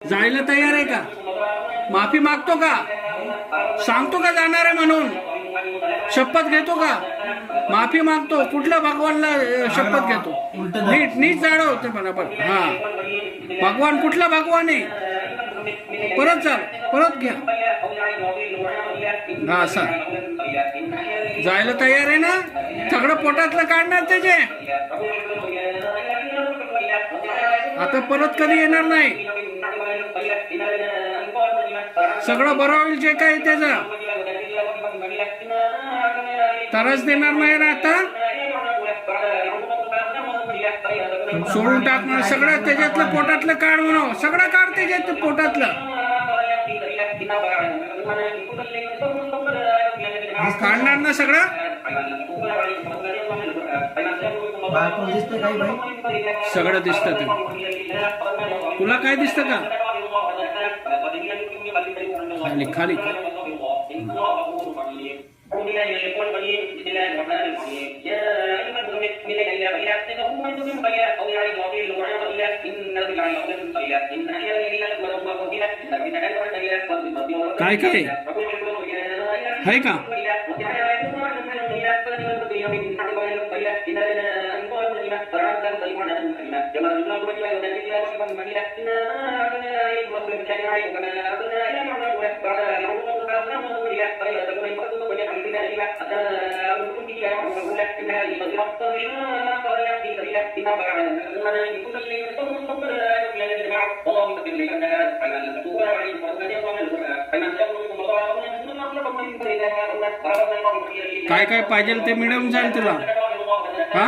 जायला तयार आहे का? माफी मागतो का? सांगतो का जाणार आहे म्हणून? शपथ घेतो का? माफी मागतो. कुठल्या भगवानला शपथ घेतो? नीट नीट जाणं होते मला पण. हा, भगवान कुठला भगवान आहे? परत चाल, परत घ्या. हा, असा जायला तयार आहे ना? सगळं पोटातलं काढणार त्याचे. आता परत कधी येणार नाही. सगळं बरं होईल जे काय त्याचा. त्रास देणार नाही ना आता. सोडून टाकणार सगळं. त्याच्यातलं पोटातलं काढ म्हणून. सगळं काढ त्याच्यात पोटातलं. काढणार ना सगळं. सगळं दिसतं ते. तुला काय दिसतं का? खाली खाली काय काय आहे का? काय काय पाहिजे ते मिळून जाईल तुला. हा,